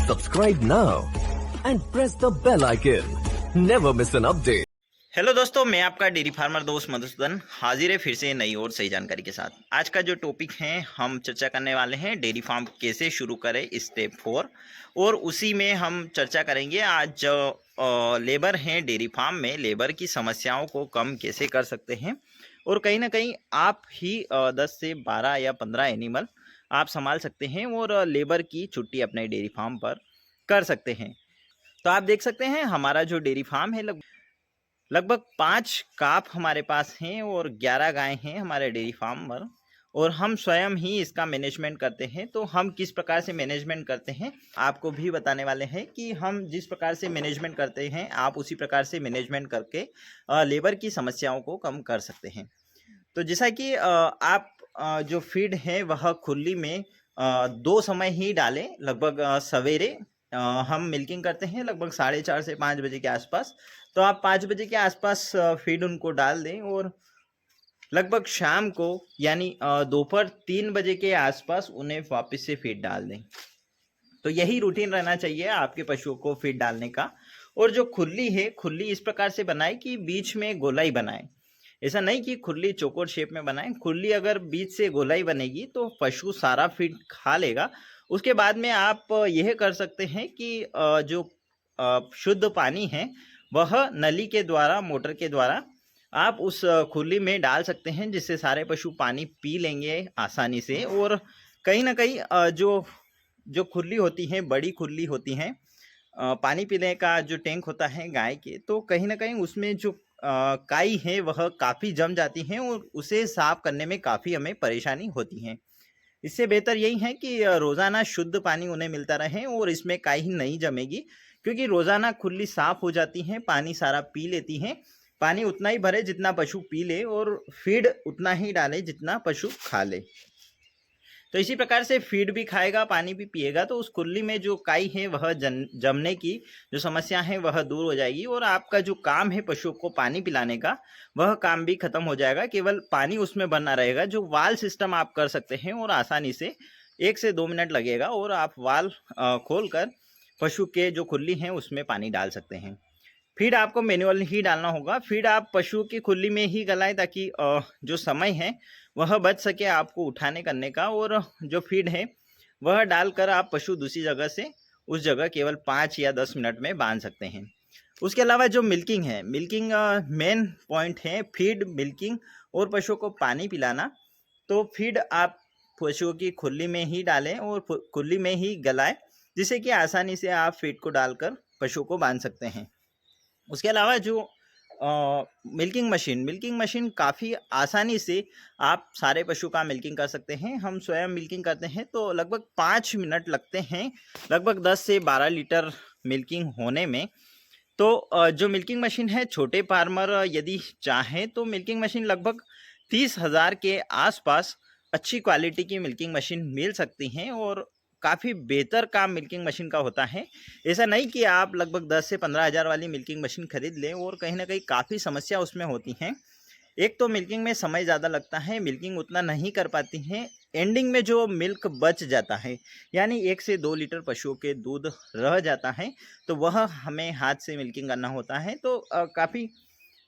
Subscribe now and press the bell icon. Never miss an update. Hello दोस्तों, मैं आपका dairy farmer दोस्त मधुसूदन हाजिर है फिर से नई और सही जानकारी के साथ। आज का जो टॉपिक है हम चर्चा करने वाले हैं डेयरी फार्म कैसे शुरू करें स्टेप 4, और उसी में हम चर्चा करेंगे आज जो लेबर हैं डेयरी फार्म में, लेबर की समस्याओं को कम कैसे कर सकते हैं और कहीं ना कहीं आप ही 10 से 12 या 15 एनिमल आप संभाल सकते हैं और लेबर की छुट्टी अपने डेयरी फार्म पर कर सकते हैं। तो आप देख सकते हैं हमारा जो डेयरी फार्म है लगभग 5 काफ हमारे पास हैं और 11 गायें हैं हमारे डेयरी फार्म पर, और हम स्वयं ही इसका मैनेजमेंट करते हैं। तो हम किस प्रकार से मैनेजमेंट करते हैं आपको भी बताने वाले हैं कि हम जिस प्रकार से मैनेजमेंट करते हैं आप उसी प्रकार से मैनेजमेंट करके लेबर की समस्याओं को कम कर सकते हैं। तो जैसा कि आप जो फीड है वह खुली में 2 समय ही डालें। लगभग सवेरे हम मिल्किंग करते हैं लगभग 4:30 से 5 बजे के आसपास, तो आप 5 बजे के आसपास फीड उनको डाल दें और लगभग शाम को यानी दोपहर 3 बजे के आसपास उन्हें वापस से फीड डाल दें। तो यही रूटीन रहना चाहिए आपके पशुओं को फीड डालने का। और जो खुली है, खुली इस प्रकार से बनाए कि बीच में गोलाई बनाए। ऐसा नहीं कि खुली चौकोर शेप में बनाए। खुली अगर बीच से गोलाई बनेगी तो पशु सारा फीड खा लेगा। उसके बाद में आप यह कर सकते हैं कि जो शुद्ध पानी है वह नली के द्वारा, मोटर के द्वारा आप उस खुली में डाल सकते हैं, जिससे सारे पशु पानी पी लेंगे आसानी से। और कहीं ना कहीं जो खुली होती हैं, बड़ी खुली होती हैं, पानी पीने का जो टैंक होता है गाय के, तो कहीं ना कहीं उसमें जो काई है वह काफ़ी जम जाती हैं और उसे साफ करने में काफ़ी हमें परेशानी होती है। इससे बेहतर यही है कि रोज़ाना शुद्ध पानी उन्हें मिलता रहे और इसमें काई नहीं जमेगी, क्योंकि रोज़ाना खुली साफ़ हो जाती हैं, पानी सारा पी लेती हैं। पानी उतना ही भरे जितना पशु पी ले और फीड उतना ही डाले जितना पशु खा ले। तो इसी प्रकार से फीड भी खाएगा, पानी भी पिएगा, तो उस खुली में जो काई है वह जमने की जो समस्या है वह दूर हो जाएगी और आपका जो काम है पशुओं को पानी पिलाने का वह काम भी खत्म हो जाएगा। केवल पानी उसमें बना रहेगा। जो वाल सिस्टम आप कर सकते हैं और आसानी से 1 से 2 मिनट लगेगा और आप वाल खोलकर पशु के जो खुली हैं उसमें पानी डाल सकते हैं। फीड आपको मैनुअल ही डालना होगा। फीड आप पशु की खुली में ही गलाएं ताकि जो समय है वह बच सके आपको उठाने करने का। और जो फीड है वह डालकर आप पशु दूसरी जगह से उस जगह केवल 5 या 10 मिनट में बांध सकते हैं। उसके अलावा जो मिल्किंग है, मिल्किंग मेन पॉइंट है, फीड, मिल्किंग और पशुओं को पानी पिलाना। तो फीड आप पशुओं की खुली में ही डालें और खुली में ही गलाएं, जिससे कि आसानी से आप फीड को डालकर पशुओं को बांध सकते हैं। उसके अलावा जो मिल्किंग मशीन काफ़ी आसानी से आप सारे पशु का मिल्किंग कर सकते हैं। हम स्वयं मिल्किंग करते हैं तो लगभग 5 मिनट लगते हैं, लगभग 10 से 12 लीटर मिल्किंग होने में। तो जो मिल्किंग मशीन है, छोटे फार्मर यदि चाहें तो मिल्किंग मशीन लगभग 30,000 के आसपास अच्छी क्वालिटी की मिल्किंग मशीन मिल सकती हैं और काफ़ी बेहतर काम मिल्किंग मशीन का होता है। ऐसा नहीं कि आप लगभग 10 से 15 हज़ार वाली मिल्किंग मशीन खरीद लें और कहीं ना कहीं काफ़ी समस्या उसमें होती हैं। एक तो मिल्किंग में समय ज़्यादा लगता है, मिल्किंग उतना नहीं कर पाती हैं। एंडिंग में जो मिल्क बच जाता है, यानी 1 से 2 लीटर पशुओं के दूध रह जाता है, तो वह हमें हाथ से मिल्किंग करना होता है। तो काफ़ी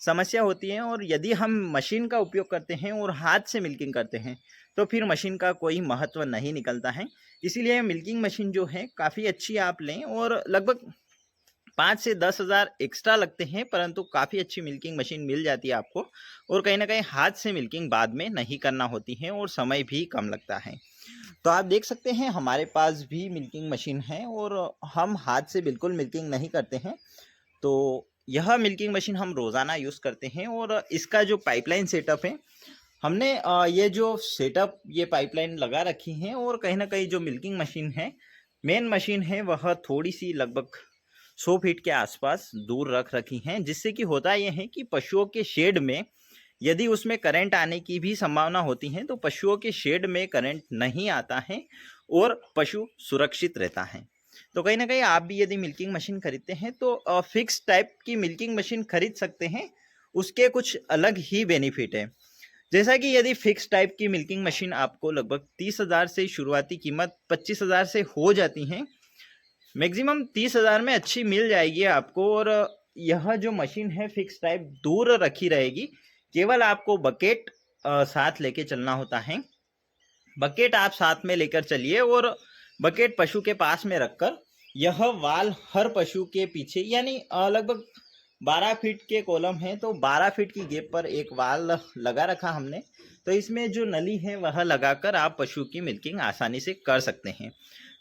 समस्या होती है। और यदि हम मशीन का उपयोग करते हैं और हाथ से मिल्किंग करते हैं तो फिर मशीन का कोई महत्व नहीं निकलता है। इसीलिए मिल्किंग मशीन जो है काफ़ी अच्छी आप लें और लगभग 5 से 10 हज़ार एक्स्ट्रा लगते हैं, परंतु काफ़ी अच्छी मिल्किंग मशीन मिल जाती है आपको। और कहीं ना कहीं हाथ से मिल्किंग बाद में नहीं करना होती है और समय भी कम लगता है। तो आप देख सकते हैं हमारे पास भी मिल्किंग मशीन है और हम हाथ से बिल्कुल मिल्किंग नहीं करते हैं। तो यह मिल्किंग मशीन हम रोज़ाना यूज़ करते हैं और इसका जो पाइपलाइन सेटअप है, हमने ये जो सेटअप, ये पाइपलाइन लगा रखी है और कहीं ना कहीं जो मिल्किंग मशीन है, मेन मशीन है, वह थोड़ी सी लगभग 100 फीट के आसपास दूर रख रखी हैं, जिससे कि होता यह है कि पशुओं के शेड में यदि उसमें करंट आने की भी संभावना होती है तो पशुओं के शेड में करंट नहीं आता है और पशु सुरक्षित रहता है। तो कहीं ना कहीं आप भी यदि मिल्किंग मशीन खरीदते हैं तो फिक्स टाइप की मिल्किंग मशीन खरीद सकते हैं। उसके कुछ अलग ही बेनिफिट है। जैसा कि यदि फिक्स टाइप की मिल्किंग मशीन आपको लगभग 30,000 से शुरुआती कीमत 25,000 से हो जाती हैं, मैक्सिमम 30,000 में अच्छी मिल जाएगी आपको। और यह जो मशीन है फिक्स टाइप दूर रखी रहेगी, केवल आपको बकेट साथ लेके चलना होता है। बकेट आप साथ में लेकर चलिए और बकेट पशु के पास में रखकर यह वाल हर पशु के पीछे, यानी लगभग 12 फीट के कॉलम है तो 12 फीट की गैप पर एक वाल लगा रखा हमने। तो इसमें जो नली है वह लगाकर आप पशु की मिल्किंग आसानी से कर सकते हैं।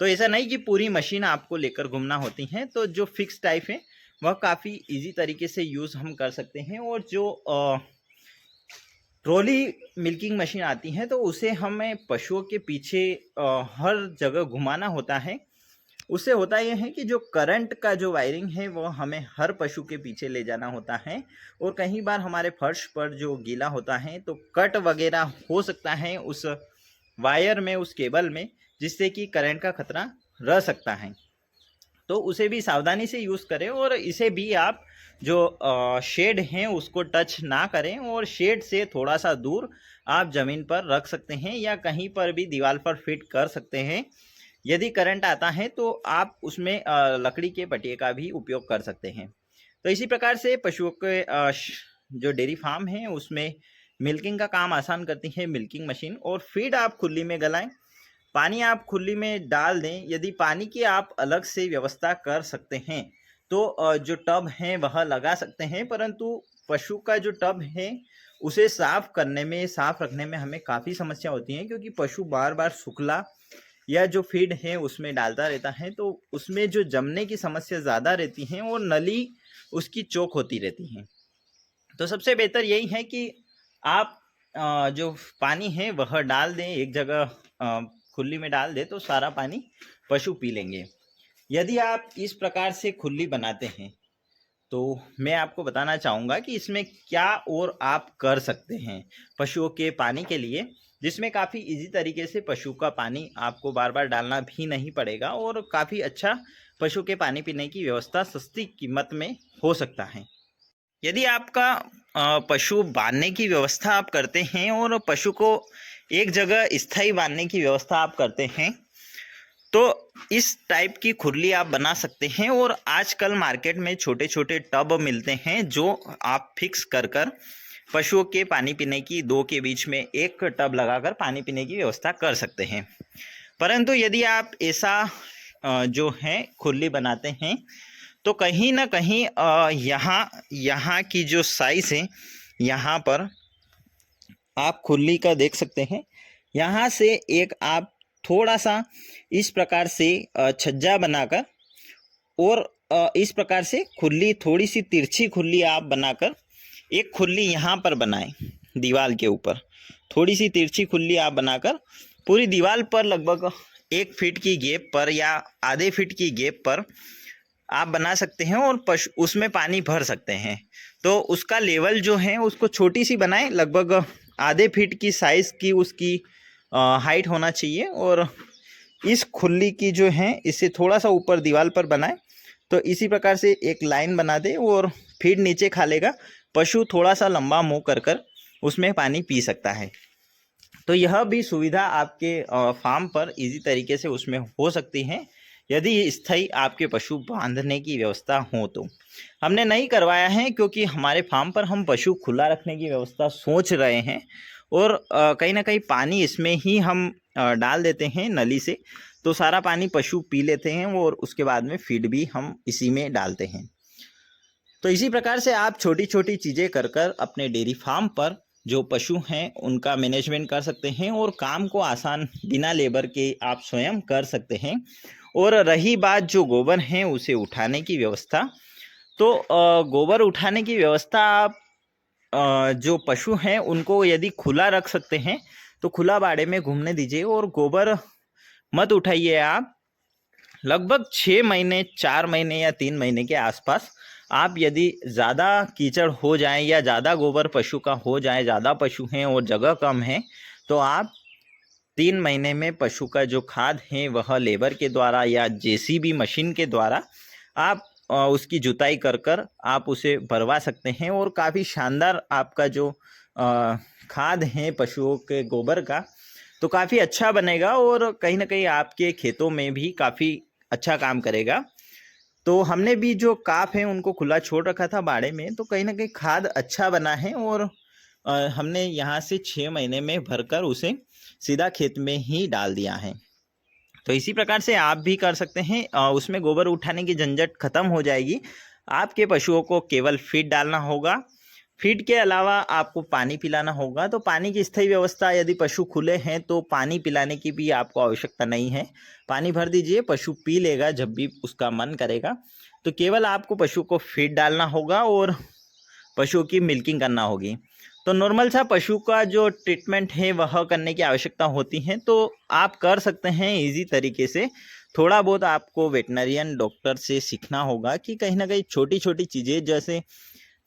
तो ऐसा नहीं कि पूरी मशीन आपको लेकर घूमना होती है। तो जो फिक्स टाइप है वह काफ़ी इजी तरीके से यूज़ हम कर सकते हैं। और जो ट्रॉली मिल्किंग मशीन आती है तो उसे हमें पशुओं के पीछे हर जगह घुमाना होता है। उससे होता यह है कि जो करंट का जो वायरिंग है वो हमें हर पशु के पीछे ले जाना होता है। और कई बार हमारे फर्श पर जो गीला होता है तो कट वगैरह हो सकता है उस वायर में, उस केबल में, जिससे कि करंट का खतरा रह सकता है। तो उसे भी सावधानी से यूज़ करें। और इसे भी आप जो शेड हैं उसको टच ना करें और शेड से थोड़ा सा दूर आप ज़मीन पर रख सकते हैं या कहीं पर भी दीवार पर फिट कर सकते हैं। यदि करंट आता है तो आप उसमें लकड़ी के पटिए का भी उपयोग कर सकते हैं। तो इसी प्रकार से पशुओं के जो डेयरी फार्म है उसमें मिल्किंग का काम आसान करती है मिल्किंग मशीन। और फीड आप खुली में गलाएं, पानी आप खुली में डाल दें। यदि पानी की आप अलग से व्यवस्था कर सकते हैं तो जो टब है वह लगा सकते हैं, परंतु पशु का जो टब है उसे साफ करने में, साफ रखने में हमें काफ़ी समस्या होती है, क्योंकि पशु बार बार सूखला या जो फीड है उसमें डालता रहता है तो उसमें जो जमने की समस्या ज़्यादा रहती है और नली उसकी चौक होती रहती है। तो सबसे बेहतर यही है कि आप जो पानी है वह डाल दें, एक जगह खुली में डाल दें तो सारा पानी पशु पी लेंगे। यदि आप इस प्रकार से खुली बनाते हैं तो मैं आपको बताना चाहूँगा कि इसमें क्या और आप कर सकते हैं पशुओं के पानी के लिए, जिसमें काफ़ी इजी तरीके से पशु का पानी आपको बार बार डालना भी नहीं पड़ेगा और काफ़ी अच्छा पशु के पानी पीने की व्यवस्था सस्ती कीमत में हो सकता है। यदि आपका पशु बांधने की व्यवस्था आप करते हैं और पशु को एक जगह स्थायी बांधने की व्यवस्था आप करते हैं तो इस टाइप की खुरली आप बना सकते हैं। और आजकल मार्केट में छोटे छोटे टब मिलते हैं जो आप फिक्स कर कर पशुओं के पानी पीने की, दो के बीच में एक टब लगाकर पानी पीने की व्यवस्था कर सकते हैं। परंतु यदि आप ऐसा जो है खुरली बनाते हैं तो कहीं ना कहीं यहाँ की जो साइज है, यहाँ पर आप खुरली का देख सकते हैं, यहाँ से एक आप थोड़ा सा इस प्रकार से छज्जा बनाकर और इस प्रकार से खुरली, थोड़ी सी तिरछी खुरली आप बनाकर एक खुरली यहाँ पर बनाएं दीवार के ऊपर। थोड़ी सी तिरछी खुरली आप बनाकर पूरी दीवार पर लगभग 1 फीट की गैप पर या आधे फीट की गैप पर आप बना सकते हैं और पशु उसमें पानी भर सकते हैं। तो उसका लेवल जो है उसको छोटी सी बनाएं, लगभग आधे फीट की साइज़ की उसकी हाइट होना चाहिए। और इस खुली की जो है इससे थोड़ा सा ऊपर दीवार पर बनाएं। तो इसी प्रकार से एक लाइन बना दें और फीड नीचे खा लेगा, पशु थोड़ा सा लंबा मुँह कर कर उसमें पानी पी सकता है। तो यह भी सुविधा आपके फार्म पर इजी तरीके से उसमें हो सकती है यदि स्थायी आपके पशु बांधने की व्यवस्था हो। तो हमने नहीं करवाया है क्योंकि हमारे फार्म पर हम पशु खुला रखने की व्यवस्था सोच रहे हैं और कहीं ना कहीं पानी इसमें ही हम डाल देते हैं नली से, तो सारा पानी पशु पी लेते हैं और उसके बाद में फीड भी हम इसी में डालते हैं। तो इसी प्रकार से आप छोटी छोटी चीज़ें कर कर अपने डेयरी फार्म पर जो पशु हैं उनका मैनेजमेंट कर सकते हैं और काम को आसान बिना लेबर के आप स्वयं कर सकते हैं। और रही बात जो गोबर है उसे उठाने की व्यवस्था, तो गोबर उठाने की व्यवस्था आप जो पशु हैं उनको यदि खुला रख सकते हैं तो खुला बाड़े में घूमने दीजिए और गोबर मत उठाइए आप। लगभग 6 महीने, 4 महीने या 3 महीने के आसपास आप यदि ज़्यादा कीचड़ हो जाए या ज़्यादा गोबर पशु का हो जाए, ज़्यादा पशु हैं और जगह कम है, तो आप 3 महीने में पशु का जो खाद है वह लेबर के द्वारा या जेसीबी मशीन के द्वारा आप उसकी जुताई कर कर आप उसे भरवा सकते हैं और काफ़ी शानदार आपका जो खाद है पशुओं के गोबर का तो काफ़ी अच्छा बनेगा और कहीं ना कहीं आपके खेतों में भी काफ़ी अच्छा काम करेगा। तो हमने भी जो काफ है उनको खुला छोड़ रखा था बाड़े में, तो कहीं ना कहीं खाद अच्छा बना है और हमने यहाँ से 6 महीने में भरकर उसे सीधा खेत में ही डाल दिया है। तो इसी प्रकार से आप भी कर सकते हैं। उसमें गोबर उठाने की झंझट खत्म हो जाएगी। आपके पशुओं को केवल फीड डालना होगा। फीड के अलावा आपको पानी पिलाना होगा। तो पानी की स्थायी व्यवस्था, यदि पशु खुले हैं तो पानी पिलाने की भी आपको आवश्यकता नहीं है। पानी भर दीजिए, पशु पी लेगा जब भी उसका मन करेगा। तो केवल आपको पशु को फीड डालना होगा और पशुओं की मिल्किंग करना होगी। तो नॉर्मल सा पशु का जो ट्रीटमेंट है वह करने की आवश्यकता होती है, तो आप कर सकते हैं इजी तरीके से। थोड़ा बहुत आपको वेटनरियन डॉक्टर से सीखना होगा कि कहीं ना कहीं छोटी छोटी चीज़ें जैसे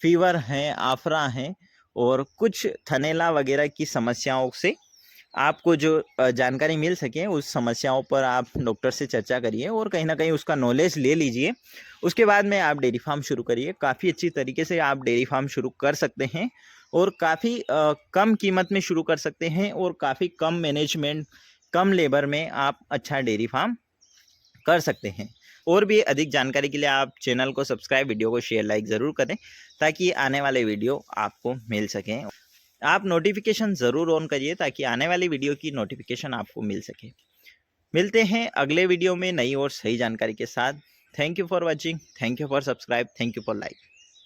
फीवर है, आफरा है और कुछ थनैला वगैरह की समस्याओं से आपको जो जानकारी मिल सके, उस समस्याओं पर आप डॉक्टर से चर्चा करिए और कहीं ना कहीं उसका नॉलेज ले लीजिए। उसके बाद में आप डेयरी फार्म शुरू करिए। काफ़ी अच्छी तरीके से आप डेयरी फार्म शुरू कर सकते हैं और काफ़ी कम कीमत में शुरू कर सकते हैं और काफ़ी कम मैनेजमेंट, कम लेबर में आप अच्छा डेयरी फार्म कर सकते हैं। और भी अधिक जानकारी के लिए आप चैनल को सब्सक्राइब, वीडियो को शेयर, लाइक ज़रूर करें ताकि आने वाले वीडियो आपको मिल सकें। आप नोटिफिकेशन ज़रूर ऑन करिए ताकि आने वाली वीडियो की नोटिफिकेशन आपको मिल सके। मिलते हैं अगले वीडियो में नई और सही जानकारी के साथ। Thank you for watching, thank you for subscribe, thank you for like.